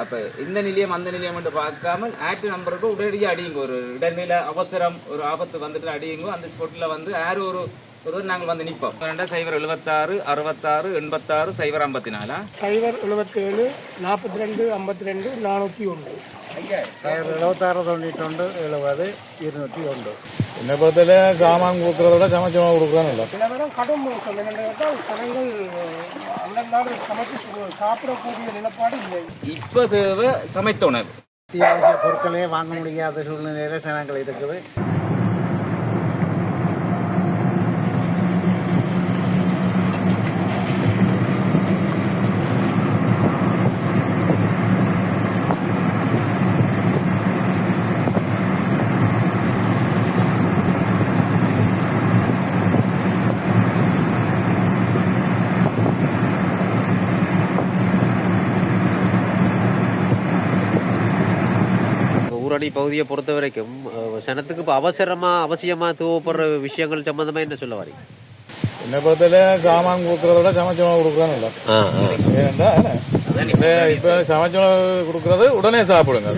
அப்போ இந்த நிலையம் அந்த நிலையம் என்று பார்க்காமல் ஆக்ட் நம்பருக்கு உடனடியாக அடியுங்க. ஒரு இடைநிலை அவசரம் ஒரு ஆபத்து வந்துட்டு அடியுங்க. அந்த ஸ்பாட்டில் வந்து யாரும் ஒரு நாங்கள் வந்து நிற்போம். 076 66 86 054 077 42 52 401 76 91 70 201. என்னை பொறுத்தவரை சாமான் கொடுக்குறத சமைச்சமாக கொடுக்குறான்னு சில நேரம் கடும் மோசம் என்னென்னு கேட்டால் ஜனங்கள் அந்த நாடு சமைச்சு சாப்பிடக்கூடிய நிலப்பாடு இல்லை. இப்போ தேவை சமைத்த உணவு. அத்தியாவசிய பொருட்களே வாங்க முடியாத சூழ்நிலையில் ஜனங்கள் இருக்குது. ஊரணி பகுதியை பொறுத்த வரைக்கும் சனத்துக்கு இப்போ அவசியமாக தேவைப்படுற விஷயங்கள் சம்பந்தமாக என்ன சொல்ல வரீங்க? என்னை பொறுத்தவரை சாமான் கொடுக்குறத சமைச்சமாக கொடுக்குறான்னு. ஏனென்றா இப்போ சமைச்சமாக கொடுக்குறது உடனே சாப்பிடுங்க.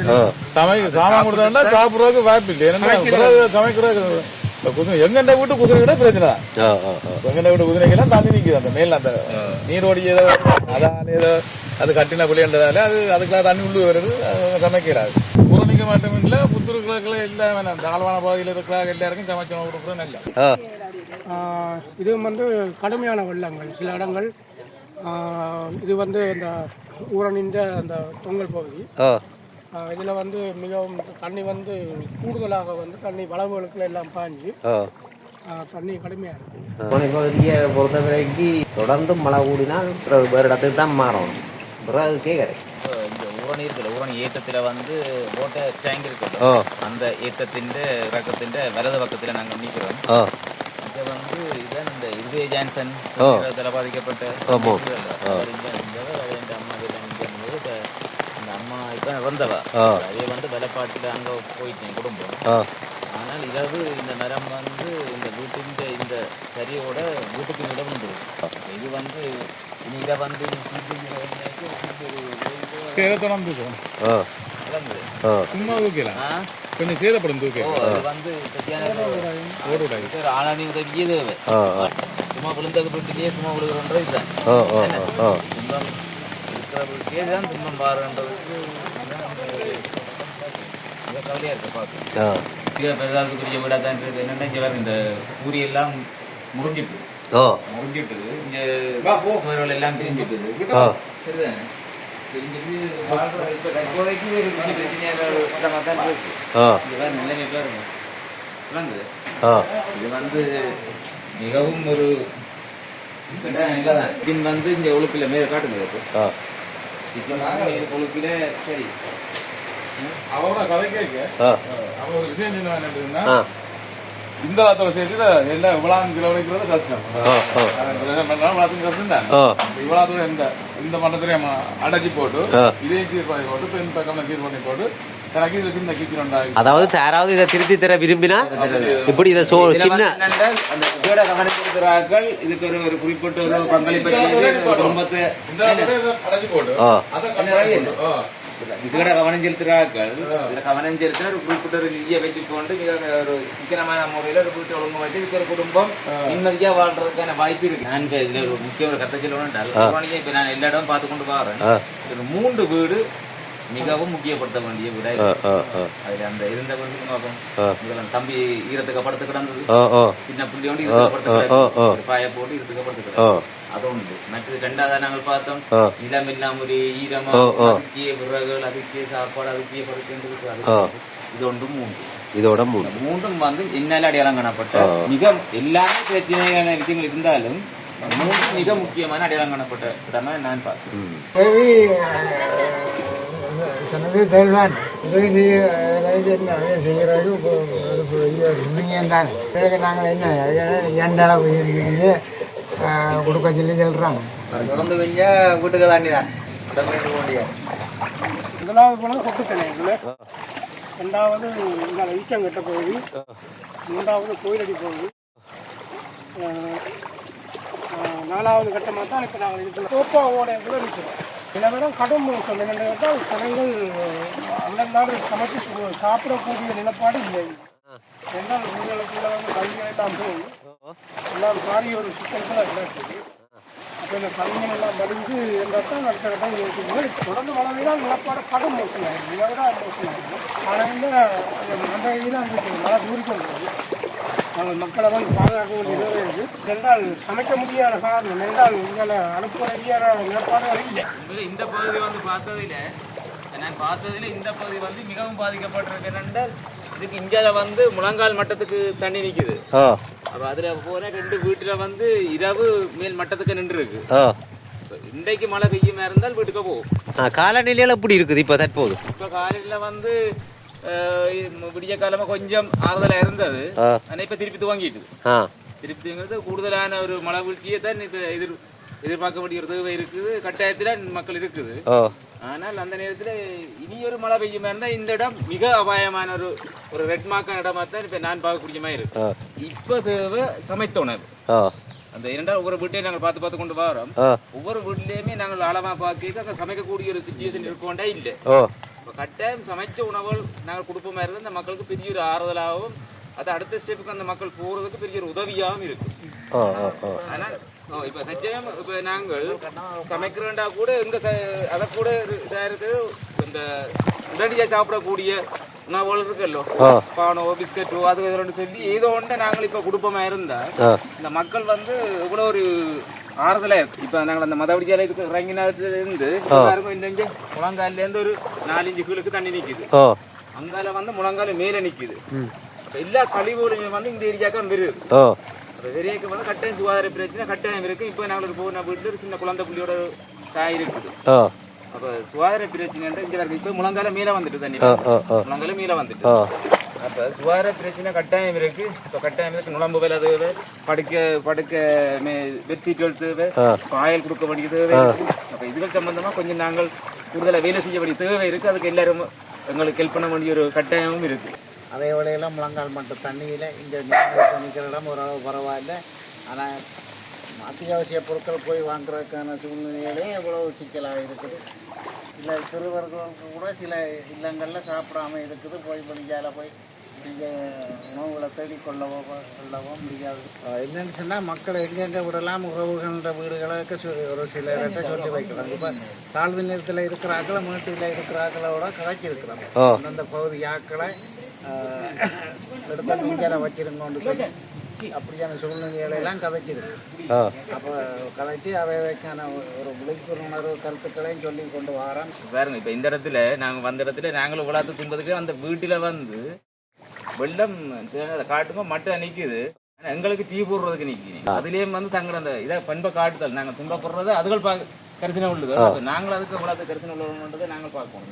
சாமான் கொடுத்தா சாப்பிட்றதுக்கு வாய்ப்பு இல்லை. ஏன்னா சமைக்கிறது எங்கண்ட வீட்டு குதிரைகிட்ட பிரச்சனை தான். எங்கண்ட வீட்டு குதிரைக்கெல்லாம் தண்ணி நிற்குது. அந்த மேல அந்த நீரோடி ஏதோ அதான் ஏதோ அது கட்டின புளியன்றதால அதுக்கெல்லாம் தண்ணி உள்ளு வருது. சமைக்கிறாரு பூரணிக்க மட்டும் இல்லை, புத்தூர் கிழக்குல எல்லாம் தாழ்வான பகுதியில் இருக்கிற எல்லாருக்கும் சமைச்சமாக கொடுக்குறது நல்ல. இது வந்து கடுமையான வெள்ளங்கள் சில இடங்கள். இது வந்து இந்த ஊரணின்ற அந்த தொங்கல் பகுதி. இதில் வந்து மிகவும் தண்ணி வந்து கூடுதலாக வந்து தண்ணி வளவுகளுக்குள்ள எல்லாம் பாஞ்சு தண்ணி கடுமையாக இருக்குது. ஊரணி பகுதியை பொறுத்த வரைக்கும் தொடர்ந்து மழை கூடினா வேறு இடத்துக்கு தான் மாறணும். பிறகு கேட்குறேன் இந்த ஊரணி இருக்குல்ல, ஊரணி ஏற்றத்தில் வந்து ஓட்ட டேங்க் இருக்குது. அந்த ஏற்றத்தின் இறக்கத்தின் வலது பக்கத்தில் நாங்கள் நிற்கிறோம். இதை வந்து இதான் இந்த இருதய ஜான்சன் பாதிக்கப்பட்ட அம்மா இப்போ வந்தவா அதே வந்து வெள்ளப்பாட்டில் அங்கே போயிட்டேன் குடும்பம். ஆனால் இரவு இந்த மரம் வந்து இந்த வீட்டின் இந்த சரியோட வீட்டுக்கு இடம் வந்துடும். இது வந்து இதை வந்து சும்மா கொஞ்சம் சேதப்படும் தூக்கி வந்து ஆளானி உதவியே தேவை. சும்மா விழுந்தது வீட்டுலேயே சும்மா விழுகிறன்றது இதுதான். இருக்கிற வீட்டுக்கே தான் துன்பம் பாருன்றதுக்கு கவலையா இருக்க பார்க்க. பெருதாக்குரிய வீடாக தான் இருக்குது. என்னென்ன இங்கே இந்த கூரியெல்லாம் முறிஞ்சிட்டு இங்கே எல்லாம் பிரிஞ்சுட்டுது. சரிதானே பிரிஞ்சுட்டு வாழ்ற இப்போ தற்போதைக்கு ஒரு கொஞ்சம் பிரச்சனையாக தான் இருக்கு. இதுதான் நிலைமை பாருங்க விளங்குது. இது வந்து மிகவும் ஒரு நிலைதான். பின் வந்து இந்த ஒழுப்பில் மேலே காட்டுங்க. இப்போ ஒழுப்பில சரி அவரோட கதை கேட்க அவன் ஒரு விஷயம் சொன்னா இந்த காலத்தோட சேர்த்து எல்லாம் இவ்வளவு கிலோமீட்டர் கஷ்டம். கஷ்டம் தான். இவ்வளவு இந்த மண்டலத்திலையும் அடைச்சி போட்டு இதையும் சீர் பண்ணி போட்டு பெண் பக்கம் சீர் பண்ணி போட்டு அதாவது யாராவது இதை திருத்தி தர விரும்பினா இப்படி இதை சின்ன அந்த கவனித்திருக்கிறார்கள். இதுக்கு ஒரு குறிப்பிட்ட ஒரு பங்களிப்பு குடும்பத்தை விசேட கவனம் செலுத்துகிறார்கள். இதில் கவனம் செலுத்தின ஒரு குறிப்பிட்ட ஒரு நிதியை வச்சுக்கொண்டு மிக ஒரு சிக்கனமான முறையில் ஒரு குறிப்பிட்ட ஒழுங்கு வச்சு இதுக்கு ஒரு குடும்பம் நிம்மதியாக வாழ்றதுக்கான வாய்ப்பு இருக்கு. நான் இப்போ இதில் ஒரு முக்கிய ஒரு கருத்தை சொல்லணும்ன்றால் இப்போ நான் எல்லா இடமும் பார்த்து கொண்டு பாக்குறேன். 3 வீடு மிகவும் முக்கியப்படுத்த வேண்டிய வீடா அதுல அந்த இருந்த தம்பி ஈரத்துக்கு படுத்து கிடந்தது. சின்ன புள்ளியோண்டு ஈரத்துக்கு பாய போட்டு ஈரத்துக்கு படுத்து கிடந்தது. அது ஒன்று. மற்றது 2வது நாங்கள் பார்த்தோம் நிலம் இல்லாம ஈரமா அதுக்கிய விறகுகள் அதுக்கிய சாப்பாடு அதுக்கிய படுத்து. இது ஒன்று 3. இதோட 3 வந்து என்னால அடையாளம் காணப்பட்ட மிக எல்லாமே பிரச்சனையான விஷயங்கள் இருந்தாலும் 3 மிக முக்கியமான அடையாளம் காணப்பட்ட இடமா நான் பார்த்தேன். சொன்னது தெளிவான் உதவி செய்கிறது உண்மையாக தானே. நாங்கள் என்ன ஏண்டளவு இருந்து கொடுக்க சொல்லி சொல்கிறாங்க. தொடர்ந்து வெஞ்சா வீட்டுக்கு தாண்டி தான் முதலாவது போனது கொட்டுத்தனைக்குள்ள, 2வது இந்த ஈச்சங்கட்ட பகுதி, 3வது கோயிலடி பகுதி, 4வது கட்டமாக தான் இப்போ நாங்கள் இதுக்குள்ள தோப்பாவோட கூட நிற்கிறோம். சில நேரம் கடும் மோசம் என்னென்னு கேட்டால் ஜனங்கள் அந்தநாடு சமைச்சு சாப்பிடக்கூடிய நிலப்பாடு இல்லை. என்றால் ஊர்களுக்குள்ள வந்து கல்விகளை எல்லாம் போய் எல்லாம் பாரிய ஒரு சிக்கல்களாக நடக்குது. அப்போ இந்த கல்விகள் எல்லாம் வலிந்து என்றால் அடுத்த கட்டம் யோசிக்கணும். தொடர்ந்து வளர்ந்தால் நிலப்பாடு கடும் மோசமாகும், இதை விட மோசமாகும். ஆனால் இந்த அந்த இதில் அந்த மழை தூரிக்கொள்வது நாங்கள் மக்களை வந்து பாதுகாக்க வேண்டியது இருக்குது. என்றால் சமைக்க முடியாத காரணம் என்றால் இங்கே அனுப்புற நிலப்பாடுகள் இல்லை. இந்த பகுதி வந்து பார்த்ததில் இந்த பகுதி வந்து மிகவும் பாதிக்கப்பட்டிருக்கு. என்னென்றால் இதுக்கு இந்தியாவில் வந்து முழங்கால் மட்டத்துக்கு தண்ணி நிற்குது. அப்போ அதில் போன 2 வீட்டில் வந்து இரவு மேல் மட்டத்துக்கு நின்று இருக்கு. இன்றைக்கு மழை பெய்யுமா இருந்தால் வீட்டுக்கு போகும். காலநிலையில எப்படி இருக்குது இப்போ தற்போது? இப்போ காலையில் வந்து விடிய காலமாக கொஞ்சம் ஆறுதலாக இருந்தது. ஆனால் இப்போ திருப்பி துவங்கிட்டு திருப்பி கூடுதலான ஒரு மழை வீழ்ச்சியை தான் இப்போ எதிர்பார்க்க வேண்டிய ஒரு தேவை இருக்குது. கட்டாயத்தில் மக்கள் இருக்குது. ஆனால் அந்த நேரத்தில் இனி ஒரு மழை பெய்யுமா இருந்தால் இந்த இடம் மிக அபாயமான ஒரு ரெட் மார்க்கான இடமா தான் இப்போ நான் பார்க்கக்கூடிய மாதிரி இருக்கு. இப்போ தேவை சமைத்த உணவு. அந்த 2 ஒவ்வொரு வீட்டையும் நாங்கள் பார்த்து கொண்டு வரோம். ஒவ்வொரு வீட்லேயுமே நாங்கள் ஆழமாக பார்க்க அங்கே சமைக்கக்கூடிய ஒரு சுச்சுவேஷன் இருக்கோண்டா இல்லை. இப்போ கட்டாயம் சமைச்ச உணவுகள் நாங்கள் கொடுப்போமா இருந்தால் அந்த மக்களுக்கு பெரிய ஒரு ஆறுதலாகவும் அது அடுத்த ஸ்டெப்புக்கு அந்த மக்கள் போகிறதுக்கு பெரிய ஒரு உதவியாகவும் இருக்கும். ஆனால் இப்போ தற்சமயம் இப்போ நாங்கள் சமைக்கிறோண்டா கூட எங்க அதை கூட இதாக இருக்குது. இந்த உடனடியாக சாப்பிடக்கூடிய உணவுகள் இருக்குல்லோ, பானோ பிஸ்கட்டோ அது இதோன்னு சொல்லி ஏதோ ஒன்று நாங்கள் இப்போ கொடுப்போமா இருந்தால் இந்த மக்கள் வந்து இவ்வளோ ஒரு ஆறுதலாக இருக்கும். இப்போ நாங்கள் அந்த மதவடிச்சாலை இறங்கினதுலேருந்து இங்கே முழங்காலேருந்து ஒரு 4-5 கீழுக்கு தண்ணி நிற்குது. அங்கால வந்து முழங்கால மேலே நிற்குது. எல்லா கழிவுகளையும் வந்து இந்த ஏரியாவுக்கு வருது. வெறியக்கு வந்து கட்டாயம் சுகாதார பிரச்சனை கட்டாயம் இருக்கு. இப்போ நாங்கள் போன வீட்டில் ஒரு சின்ன குழந்தை புள்ளியோட தாய் இருக்குது. அப்போ சுகாதார பிரச்சனை இங்கே இருக்கு. இப்போ முழங்கால மேலே வந்துட்டு தண்ணி முழங்கால மேலே வந்துட்டு அப்போ சுகாதார பிரச்சனை கட்டாயம் இருக்கு. இப்போ கட்டாயம் இருக்கு. நுழம்பு வேலை தேவை, படுக்க பெட்ஷீட்டுகள் தேவை, பாயல் கொடுக்க வேண்டிய தேவை. அப்போ இதுகள் சம்பந்தமாக கொஞ்சம் நாங்கள் கூடுதலாக வேலை செய்ய வேண்டிய தேவை இருக்கு. அதுக்கு எல்லாரும் எங்களுக்கு ஹெல்ப் பண்ண வேண்டிய ஒரு கட்டாயமும் இருக்கு. அதே வேளையில் முழங்கால் மட்டும் தண்ணியில் இந்த நீர் நிற்கிற இடம் ஓரளவு பரவாயில்லை. ஆனால் அத்தியாவசிய பொருட்கள் போய் வாங்குறதுக்கான சூழ்நிலையிலே எவ்வளவு சிக்கலாக இருக்குது. சில சிறுவர்களுக்கு கூட சில இல்லங்களில் சாப்பிடாம இருக்குது. போய் முடிஞ்சால போய் உணவுகளை தேடிக்கொள்ளவோ முடியாது. என்னென்னு சொன்னால் மக்கள் எங்கெங்கே விடலாம் உறவுகள வீடுகளுக்கு ஒரு சில இடத்தை சொல்லி வைக்கலாம். இப்போ தாழ்வு நிலத்தில் இருக்கிறாக்களை மேட்டில் இருக்கிறாக்களோட கதைச்சி இருக்கிறாங்க. அந்தந்த பகுதி ஆக்களை எடுத்து நீங்கள வச்சிருங்கன்னு சொல்லி அப்படியான சூழ்நிலைகளெல்லாம் கதைச்சிருக்கு. அப்போ கதைச்சி அவைக்கான ஒரு விழிப்புணர்வு கருத்துக்களையும் சொல்லி கொண்டு வரோம். பாருங்க, இப்போ இந்த இடத்துல நாங்கள் வந்த இடத்துல நாங்களும் விழாத்து துன்பதுக்கு அந்த வீட்டில் வந்து வெள்ளம் காட்டுங்க மட்டும் நிற்குது. எங்களுக்கு தீ போடுறதுக்கு நிற்குது. அதுலேயும் வந்து தங்களை அந்த இதை பண்பை காட்டுதல் நாங்கள் துன்பப்படுறது அதுகள் கரிசனை உள்ளது. நாங்கள் அதுக்கு விழாத்து கரிசனை உள்ளதுன்றதை நாங்கள் பார்க்கணும்.